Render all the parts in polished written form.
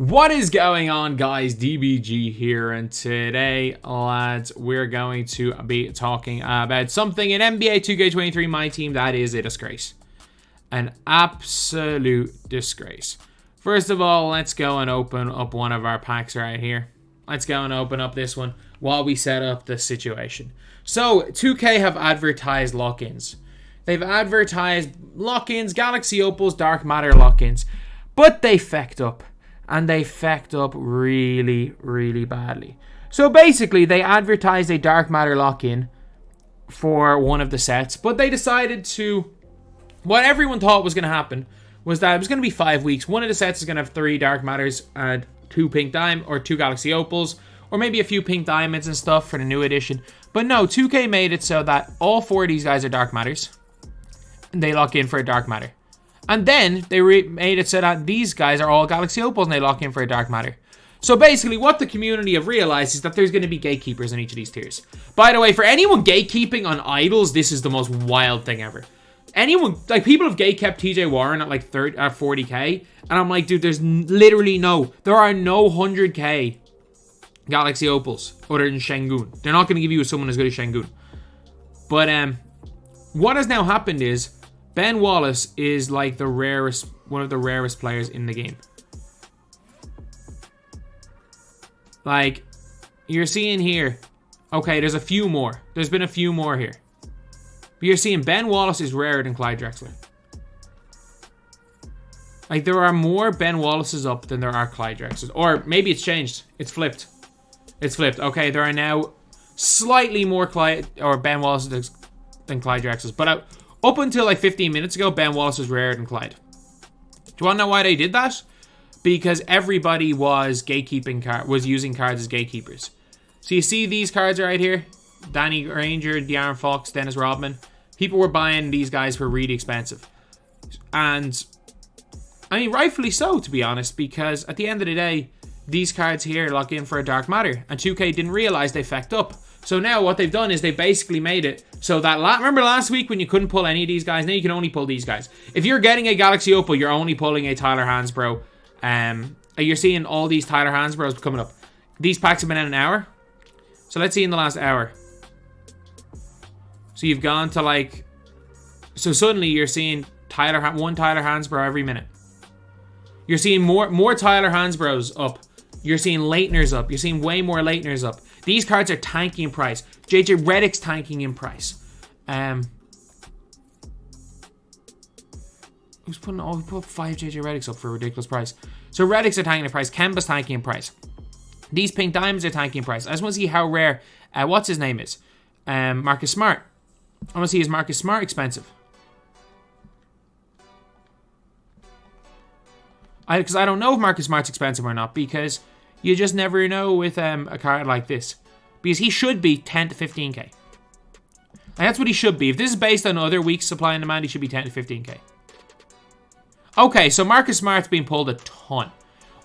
What is going on, guys? DBG here, and today, lads, we're going to be talking about something in NBA 2K23 MyTEAM that is a disgrace. An absolute disgrace. First of all, let's go and open up one of our packs right here. Let's go and open up this one while we set up the situation. So, 2K have advertised lock-ins. They've advertised lock-ins, Galaxy Opals, Dark Matter lock-ins, but they fecked up. And they fecked up really, really badly. So basically, they advertised a Dark Matter lock-in for one of the sets, but they decided to... What everyone thought was going to happen was that it was going to be 5 weeks. One of the sets is going to have 3 Dark Matters and 2 Pink Diamond, or 2 Galaxy Opals, or maybe a few Pink Diamonds and stuff for the new edition. But no, 2K made it so that all 4 of these guys are Dark Matters, and they lock in for a Dark Matter. And then they made it so that these guys are all Galaxy Opals and they lock in for a Dark Matter. So basically what the community have realized is that there's going to be gatekeepers in each of these tiers. By the way, for anyone gatekeeping on idols, this is the most wild thing ever. Anyone, like, people have gatekept TJ Warren at like 40k, and I'm like, dude, there's literally there are no 100k Galaxy Opals other than Şengün. They're not going to give you someone as good as Şengün. But what has now happened is Ben Wallace is like one of the rarest players in the game. Like, you're seeing here, okay, there's a few more. There's been a few more here. But you're seeing Ben Wallace is rarer than Clyde Drexler. Like, there are more Ben Wallaces up than there are Clyde Drexlers. Or maybe it's changed. It's flipped. It's flipped. Okay, there are now slightly more Clyde or Ben Wallaces than Clyde Drexlers. But up until like 15 minutes ago, Ben Wallace was rarer than Clyde. Do you want to know why they did that? Because everybody was using cards as gatekeepers. So you see these cards right here. Danny Granger, De'Aaron Fox, Dennis Rodman. People were buying these guys for really expensive. And, I mean, rightfully so, to be honest. Because at the end of the day, these cards here lock in for a Dark Matter. And 2K didn't realize they fecked up. So now what they've done is they basically made it so that... Remember last week when you couldn't pull any of these guys? Now you can only pull these guys. If you're getting a Galaxy Opal, you're only pulling a Tyler Hansbrough. You're seeing all these Tyler Hansbroughs coming up. These packs have been in an hour. So let's see in the last hour. So you've gone to like... So suddenly you're seeing one Tyler Hansbrough every minute. You're seeing more Tyler Hansbroughs up. You're seeing Leitners up. You're seeing way more Leitners up. These cards are tanking in price. JJ Redick's tanking in price. Who's putting... Oh, we put 5 JJ Redicks up for a ridiculous price. So Redicks are tanking in price. Kemba's tanking in price. These Pink Diamonds are tanking in price. I just want to see how rare... what's his name is? Marcus Smart. I want to see, is Marcus Smart expensive? Because I don't know if Marcus Smart's expensive or not, because you just never know with a card like this. Because he should be 10 to 15k. And that's what he should be. If this is based on other weeks' supply and demand, he should be 10 to 15k. Okay, so Marcus Smart's been pulled a ton.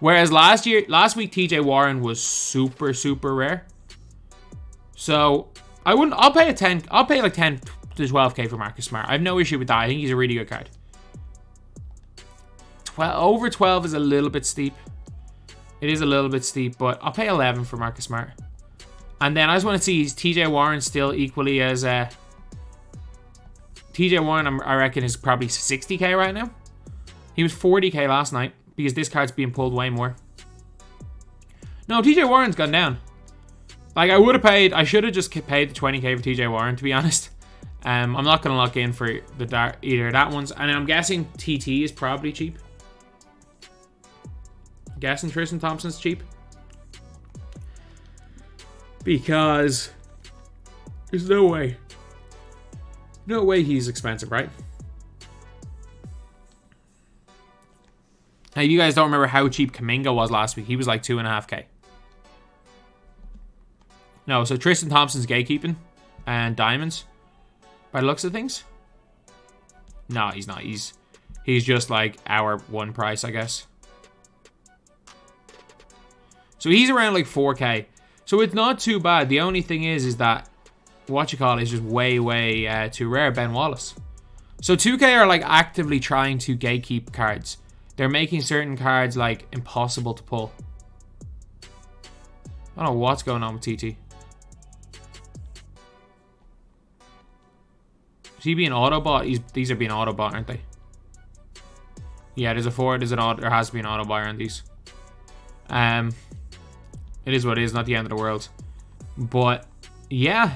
Whereas last week, TJ Warren was super, super rare. So, I'll pay like 10 to 12k for Marcus Smart. I have no issue with that. I think he's a really good card. Over 12 is a little bit steep. It is a little bit steep, but I'll pay 11 for Marcus Smart. And then I just want to see, is TJ Warren still equally as... TJ Warren, I reckon, is probably 60k right now. He was 40k last night, because this card's being pulled way more. No, TJ Warren's gone down. Like, I should have just paid the 20k for TJ Warren, to be honest. I'm not going to lock in for either of that ones. And I'm guessing TT is probably cheap. Guessing Tristan Thompson's cheap. Because there's no way. No way he's expensive, right? Now, you guys don't remember how cheap Kuminga was last week. He was like 2.5k. No, so Tristan Thompson's gatekeeping and diamonds. By the looks of things. No, he's not. He's just like our one price, I guess. So he's around like 4k. So it's not too bad. The only thing is that is just way too rare. Ben Wallace. So 2K are like actively trying to gatekeep cards they're making certain cards, like, impossible to pull. I don't know what's going on with TT. Is he being auto-bought? These are being auto-bought, aren't they? Yeah, there's a forward, there has to be an auto-buyer on these. It is what it is, not the end of the world. But, yeah,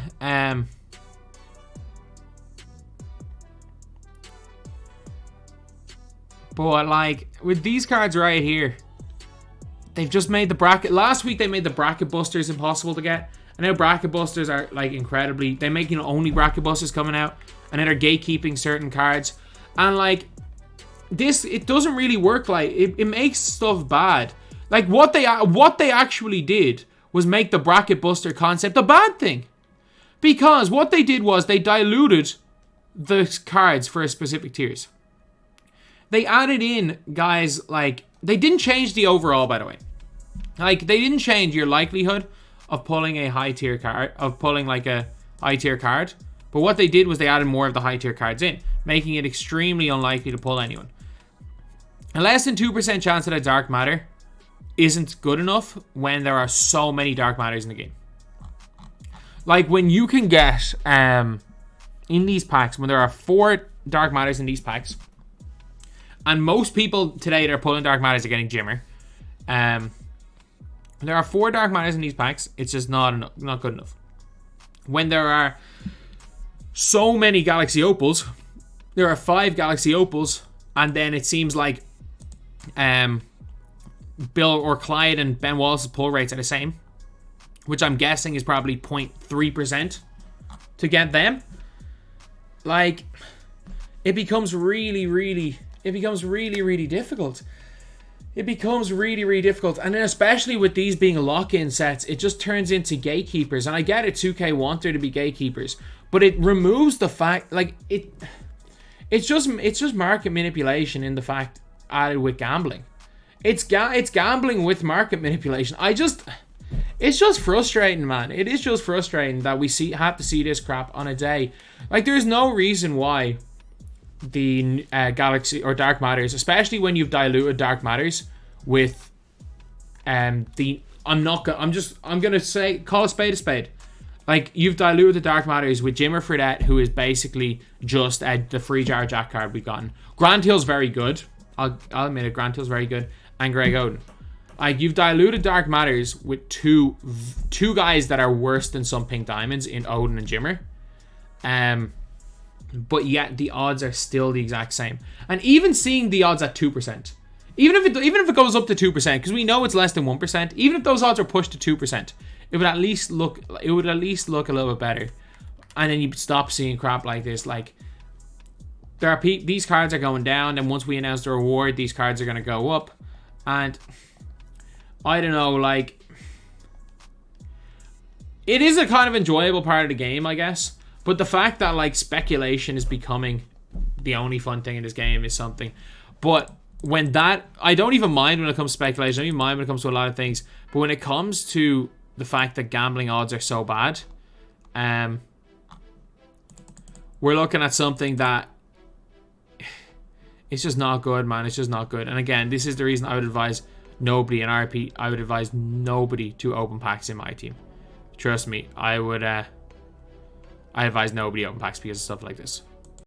but, like, with these cards right here, they've just made the bracket... Last week, they made the bracket busters impossible to get. And now bracket busters are, like, incredibly... They're making only bracket busters coming out. And then they're gatekeeping certain cards. And, like, this... It doesn't really work, like... It makes stuff bad. Like, what they actually did was make the bracket buster concept a bad thing. Because what they did was they diluted the cards for specific tiers. They added in guys like... They didn't change the overall, by the way. Like, they didn't change your likelihood of pulling a high tier card, of pulling like a high tier card. But what they did was they added more of the high tier cards in, making it extremely unlikely to pull anyone. A less than 2% chance at a dark matter isn't good enough when there are so many dark matters in the game. Like, when you can get, in these packs, when there are 4 dark matters in these packs, and most people today that are pulling dark matters are getting Jimmer. There are 4 dark matters in these packs. It's just not good enough. When there are so many Galaxy Opals, there are 5 Galaxy Opals, and then it seems like Bill or Clyde and Ben Wallace's pull rates are the same, which I'm guessing is probably 0.3% to get them. Like, it becomes really difficult. It becomes really difficult. And then especially with these being lock-in sets, it just turns into gatekeepers. And I get it, 2K want there to be gatekeepers, but it removes the fact, like, it's just market manipulation in the fact added with gambling. It's gambling with market manipulation. It's just frustrating, man. It is just frustrating that we have to see this crap on a day. Like, there's no reason why the Galaxy or Dark Matters, especially when you've diluted Dark Matters with I'm gonna say, call a spade. Like, you've diluted the Dark Matters with Jimmer Fredette, who is basically just the free Jar Jack card we've gotten. Grand Hill's very good. I'll admit it, Grand Hill's very good. And Greg Oden. Like, you've diluted Dark Matters with two guys that are worse than some pink diamonds in Oden and Jimmer. But yet the odds are still the exact same. And even seeing the odds at 2%, even if it goes up to 2%, because we know it's less than 1%, even if those odds are pushed to 2%, it would at least look a little bit better. And then you stop seeing crap like this. Like, these cards are going down, and once we announce the reward, these cards are going to go up. And I don't know, like, it is a kind of enjoyable part of the game, I guess. But the fact that, like, speculation is becoming the only fun thing in this game is something. But when that... I don't even mind when it comes to speculation. I don't even mind when it comes to a lot of things. But when it comes to the fact that gambling odds are so bad, we're looking at something that... It's just not good, man. It's just not good. And again, this is the reason I would advise nobody in RP. I would advise nobody to open packs in my team. Trust me, I advise nobody open packs because of stuff like this.